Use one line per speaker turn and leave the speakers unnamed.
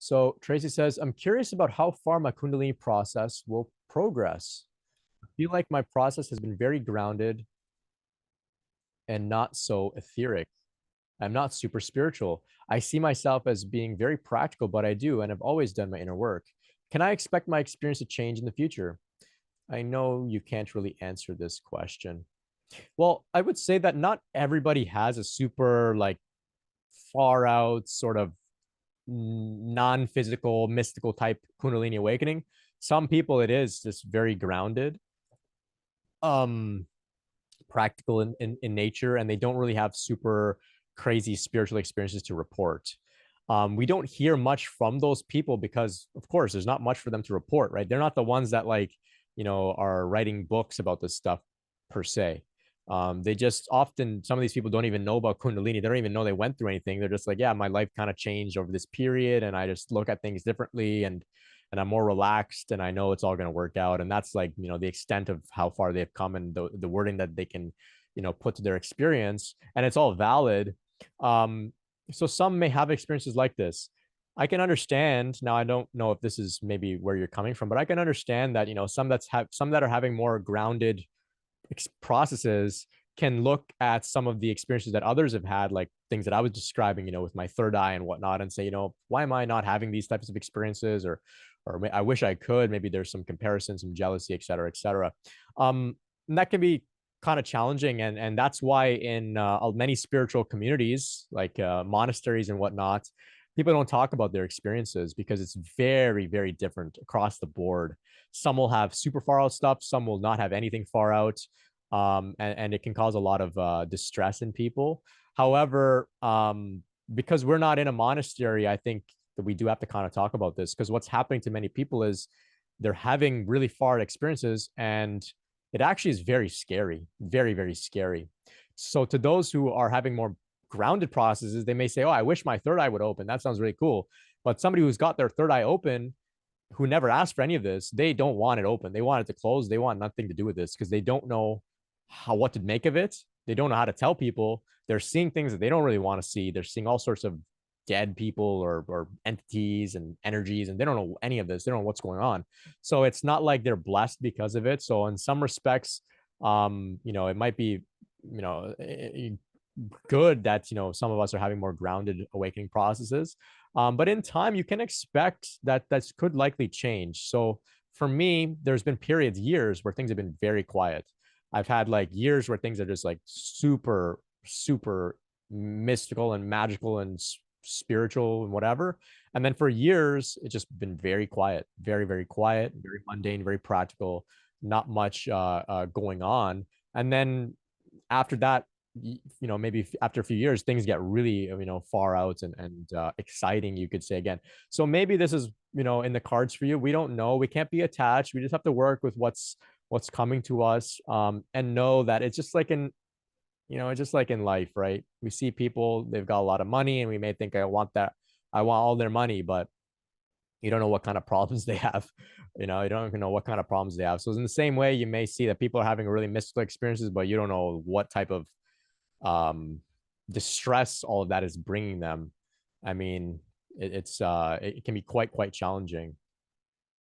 So Tracy says, I'm curious about how far my Kundalini process will progress. I feel like my process has been very grounded and not so etheric. I'm not super spiritual. I see myself as being very practical, but I do, and I've always done my inner work. Can I expect my experience to change in the future? I know you can't really answer this question. Well, I would say that not everybody has a super like far out sort of non-physical, mystical type Kundalini awakening. Some people it is just very grounded, um, practical in nature, and they don't really have super crazy spiritual experiences to report. We don't hear much from those people because, of course, there's not much for them to report, right? They're not the ones that are writing books about this stuff per se. They just often, some of these people don't even know about Kundalini. They don't even know they went through anything. They're just like, yeah, my life kind of changed over this period, and I just look at things differently, and I'm more relaxed, and I know it's all going to work out. And that's like, the extent of how far they've come and the wording that they can, put to their experience, and it's all valid. So some may have experiences like this. I can understand. Now I don't know if this is maybe where you're coming from, but I can understand that, some that are having more grounded processes can look at some of the experiences that others have had, like things that I was describing, with my third eye and whatnot, and say, why am I not having these types of experiences? Or I wish I could. Maybe there's some comparison, some jealousy, et cetera, et cetera. And that can be kind of challenging. And that's why in many spiritual communities, like monasteries and whatnot, people don't talk about their experiences because it's very, very different across the board. Some will have super far out stuff, some will not have anything far out. And it can cause a lot of distress in people. However, because we're not in a monastery, I think that we do have to kind of talk about this, because what's happening to many people is they're having really far experiences, and it actually is very scary, very, very scary. So to those who are having more grounded processes, they may say, oh, I wish my third eye would open. That sounds really cool. But somebody who's got their third eye open, who never asked for any of this, they don't want it open. They want it to close. They want nothing to do with this because they don't know what to make of it. They don't know how to tell people. They're seeing things that they don't really want to see. They're seeing all sorts of dead people or entities and energies, and they don't know any of this. They don't know what's going on. So it's not like they're blessed because of it. So in some respects, it might be, good that, some of us are having more grounded awakening processes. But in time, you can expect that could likely change. So for me, there's been periods, years, where things have been very quiet. I've had like years where things are just like super, super mystical and magical and spiritual and whatever. And then for years, it's just been very quiet, very, very quiet, very mundane, very practical, not much going on. And then after that, maybe after a few years, things get really, far out and exciting, you could say again. So maybe this is, in the cards for you. We don't know. We can't be attached. We just have to work with what's coming to us, and know that it's just like it's just like in life, right? We see people, they've got a lot of money, and we may think, I want that. I want all their money, but you don't know what kind of problems they have. You don't even know what kind of problems they have. So in the same way, you may see that people are having really mystical experiences, but you don't know what type of um distress all of that is bringing them. I mean, it can be quite challenging.